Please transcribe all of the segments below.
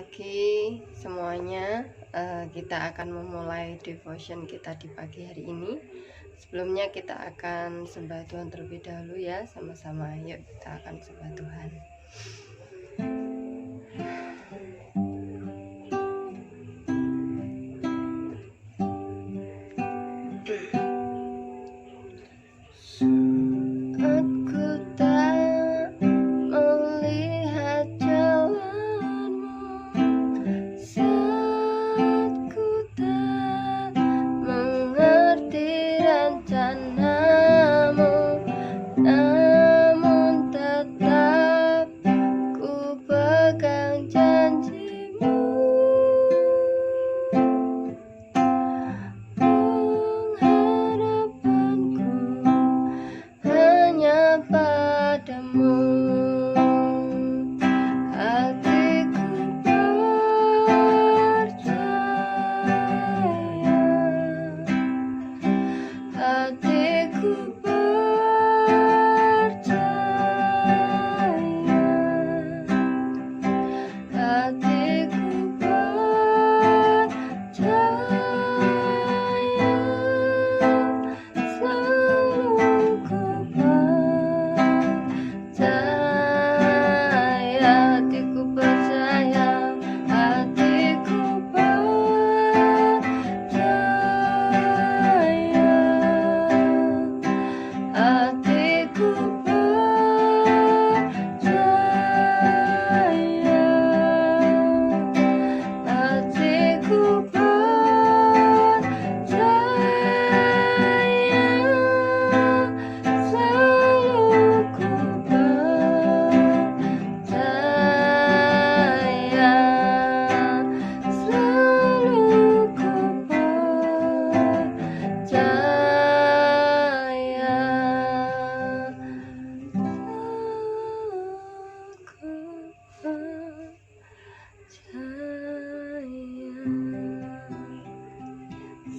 pagi semuanya. Kita akan memulai devotion kita di pagi hari ini. Sebelumnya kita akan sembah Tuhan terlebih dahulu ya, sama-sama. Yuk kita akan sembah Tuhan.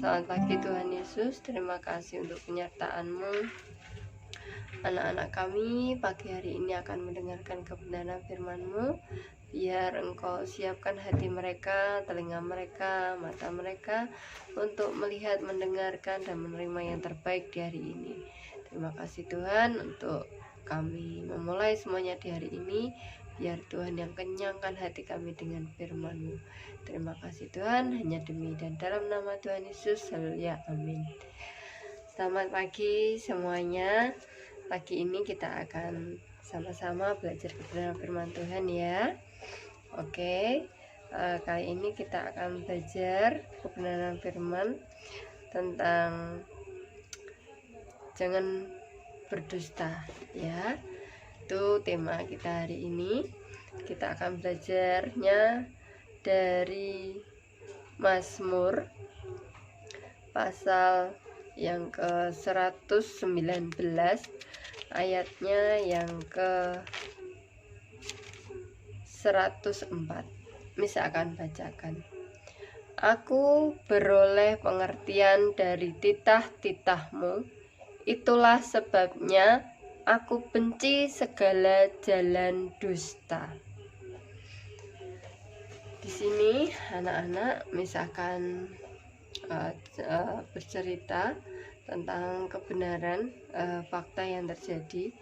Selamat pagi Tuhan Yesus, terima kasih untuk penyertaan-Mu. Anak-anak kami pagi hari ini akan mendengarkan kebenaran firman-Mu. Biar Engkau siapkan hati mereka, telinga mereka, mata mereka untuk melihat, mendengarkan, dan menerima yang terbaik di hari ini. Terima kasih Tuhan untuk kami memulai semuanya di hari ini. Biar Tuhan yang kenyangkan hati kami dengan firman-Mu. Terima kasih Tuhan, hanya demi dan dalam nama Tuhan Yesus, haleluya, amin. Selamat pagi semuanya. Pagi ini kita akan sama-sama belajar kebenaran firman Tuhan ya. Oke, kali ini kita akan belajar kebenaran firman tentang jangan berdusta ya. Itu tema kita hari ini. Kita akan belajarnya dari Mazmur pasal yang ke 119 ayatnya yang ke 104. Misalkan bacakan. Aku beroleh pengertian dari titah-titah-Mu, itulah sebabnya aku benci segala jalan dusta. Di sini anak-anak misalkan bercerita tentang kebenaran fakta yang terjadi.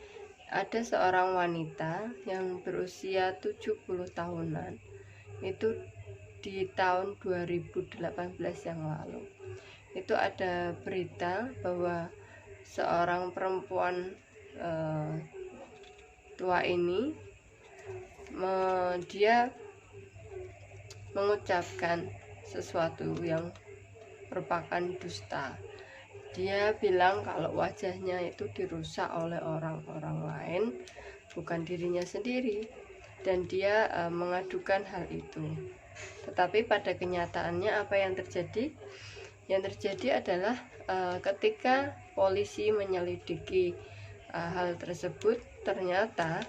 Ada seorang wanita yang berusia 70 tahunan. Itu di tahun 2018 yang lalu. Itu ada berita bahwa seorang perempuan tua ini dia mengucapkan sesuatu yang merupakan dusta. Dia bilang kalau wajahnya itu dirusak oleh orang-orang lain, bukan dirinya sendiri, dan dia mengadukan hal itu. Tetapi pada kenyataannya apa yang terjadi? Yang terjadi adalah ketika polisi menyelidiki hal tersebut, ternyata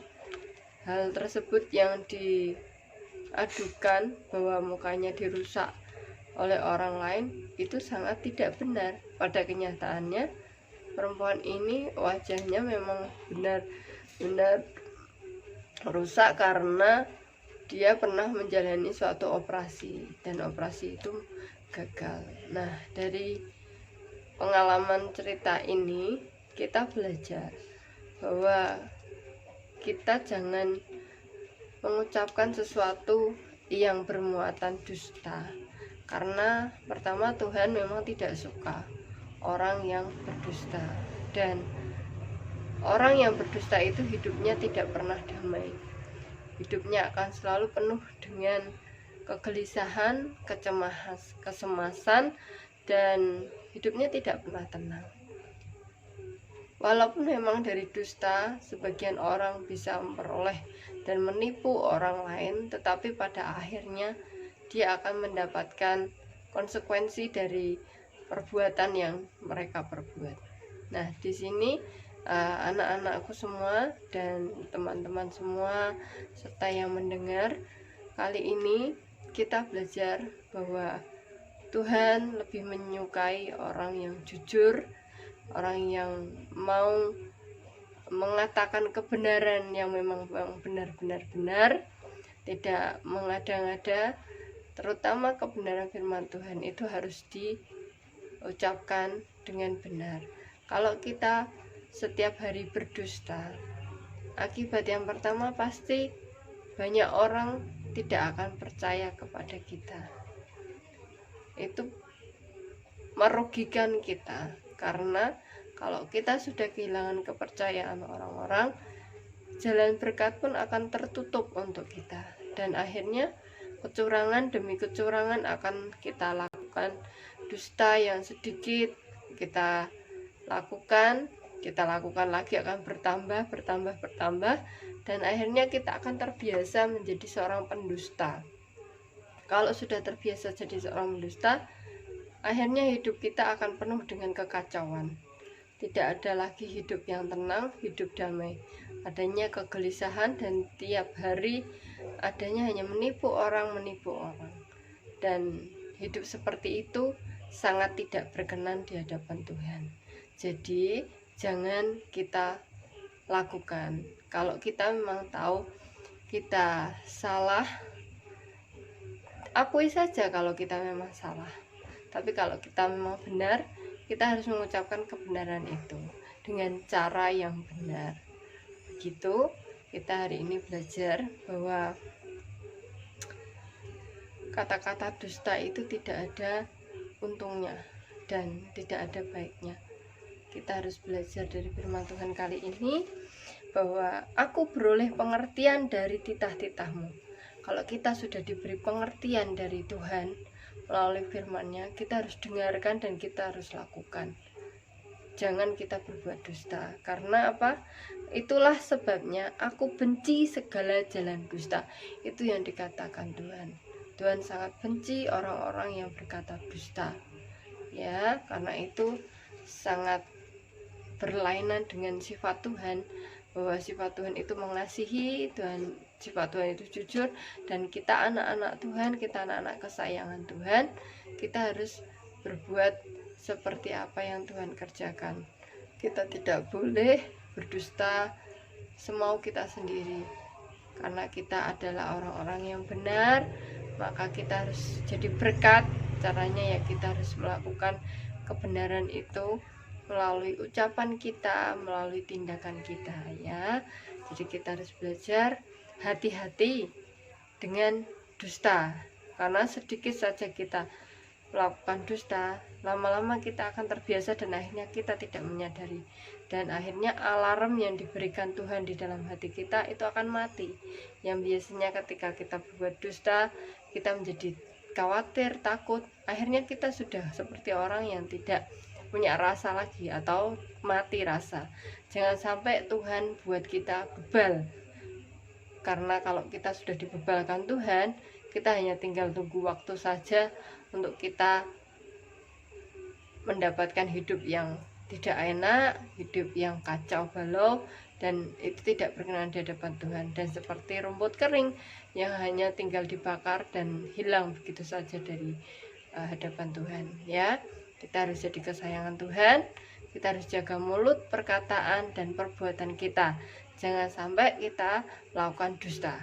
hal tersebut yang diadukan bahwa mukanya dirusak oleh orang lain itu sangat tidak benar. Pada kenyataannya perempuan ini wajahnya memang benar-benar rusak karena dia pernah menjalani suatu operasi dan operasi itu gagal. Nah, dari pengalaman cerita ini kita belajar bahwa kita jangan mengucapkan sesuatu yang bermuatan dusta, karena pertama Tuhan memang tidak suka orang yang berdusta, dan orang yang berdusta itu hidupnya tidak pernah damai. Hidupnya akan selalu penuh dengan kegelisahan, kecemasan, dan hidupnya tidak pernah tenang. Walaupun memang dari dusta sebagian orang bisa memperoleh dan menipu orang lain, tetapi pada akhirnya dia akan mendapatkan konsekuensi dari perbuatan yang mereka perbuat. Nah, di sini anak-anakku semua dan teman-teman semua serta yang mendengar, kali ini kita belajar bahwa Tuhan lebih menyukai orang yang jujur, orang yang mau mengatakan kebenaran yang memang benar-benar benar, tidak mengada-ngada. Terutama kebenaran firman Tuhan itu harus diucapkan dengan benar. Kalau kita setiap hari berdusta, akibat yang pertama pasti banyak orang tidak akan percaya kepada kita. Itu merugikan kita, karena kalau kita sudah kehilangan kepercayaan orang-orang, jalan berkat pun akan tertutup untuk kita, dan akhirnya kecurangan demi kecurangan akan kita lakukan. Dusta yang sedikit kita lakukan lagi akan bertambah, dan akhirnya kita akan terbiasa menjadi seorang pendusta. Kalau sudah terbiasa jadi seorang pendusta, akhirnya hidup kita akan penuh dengan kekacauan. Tidak ada lagi hidup yang tenang, hidup damai. Adanya kegelisahan, dan tiap hari adanya hanya menipu orang. Dan hidup seperti itu sangat tidak berkenan di hadapan Tuhan. Jadi jangan kita lakukan. Kalau kita memang tahu kita salah, akui saja kalau kita memang salah. Tapi kalau kita memang benar, kita harus mengucapkan kebenaran itu dengan cara yang benar. Begitu kita hari ini belajar bahwa kata-kata dusta itu tidak ada untungnya dan tidak ada baiknya. Kita harus belajar dari firman Tuhan kali ini bahwa aku beroleh pengertian dari titah-titahmu. Kalau kita sudah diberi pengertian dari Tuhan melalui firman-Nya, kita harus dengarkan dan kita harus lakukan. Jangan kita berbuat dusta. Karena apa? Itulah sebabnya aku benci segala jalan dusta. Itu yang dikatakan Tuhan. Tuhan sangat benci orang-orang yang berkata dusta. Ya, karena itu sangat berlainan dengan sifat Tuhan, bahwa sifat Tuhan itu mengasihi, sifat Tuhan itu jujur, dan kita anak-anak Tuhan, kita anak-anak kesayangan Tuhan, kita harus berbuat seperti apa yang Tuhan kerjakan. Kita tidak boleh berdusta semau kita sendiri, karena kita adalah orang-orang yang benar. Maka kita harus jadi berkat. Caranya ya kita harus melakukan kebenaran itu melalui ucapan kita, melalui tindakan kita, ya. Jadi kita harus belajar hati-hati dengan dusta, karena sedikit saja kita melakukan dusta, lama-lama kita akan terbiasa dan akhirnya kita tidak menyadari, dan akhirnya alarm yang diberikan Tuhan di dalam hati kita itu akan mati. Yang biasanya ketika kita berbuat dusta, kita menjadi khawatir, takut, akhirnya kita sudah seperti orang yang tidak punya rasa lagi atau mati rasa. Jangan sampai Tuhan buat kita bebal, karena kalau kita sudah dibebalkan Tuhan, kita hanya tinggal tunggu waktu saja untuk kita mendapatkan hidup yang tidak enak, hidup yang kacau balau, dan itu tidak berkenan di hadapan Tuhan, dan seperti rumput kering yang hanya tinggal dibakar dan hilang begitu saja dari hadapan Tuhan, ya. Kita harus jadi kesayangan Tuhan. Kita harus jaga mulut, perkataan, dan perbuatan kita. Jangan sampai kita melakukan dusta.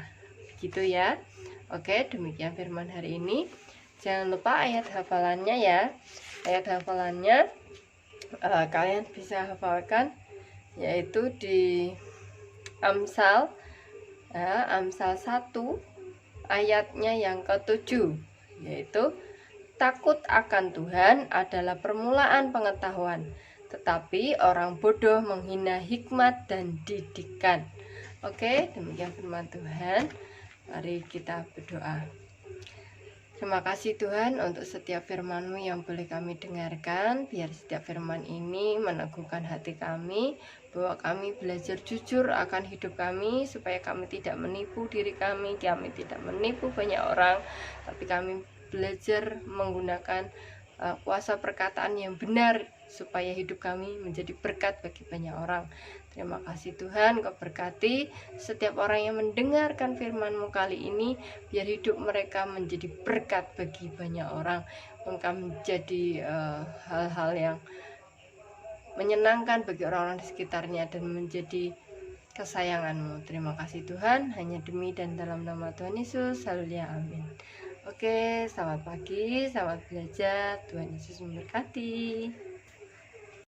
gitu ya. Oke, demikian firman hari ini. Jangan lupa ayat hafalannya ya. Ayat hafalannya kalian bisa hafalkan, yaitu di Amsal Amsal 1 ayatnya yang ke-7, yaitu takut akan Tuhan adalah permulaan pengetahuan, tetapi orang bodoh menghina hikmat dan didikan. Oke, demikian firman Tuhan. Mari kita berdoa. Terima kasih Tuhan untuk setiap firman-Mu yang boleh kami dengarkan. Biar setiap firman ini meneguhkan hati kami, bahwa kami belajar jujur akan hidup kami, supaya kami tidak menipu diri kami tidak menipu banyak orang, tapi kami belajar menggunakan kuasa perkataan yang benar, supaya hidup kami menjadi berkat bagi banyak orang. Terima kasih Tuhan, Kau berkati setiap orang yang mendengarkan firman-Mu kali ini, biar hidup mereka menjadi berkat bagi banyak orang, mereka menjadi hal-hal yang menyenangkan bagi orang-orang di sekitarnya dan menjadi kesayangan-Mu. Terima kasih Tuhan, hanya demi dan dalam nama Tuhan Yesus, haleluya, amin. Oke, selamat pagi, selamat belajar, Tuhan Yesus memberkati.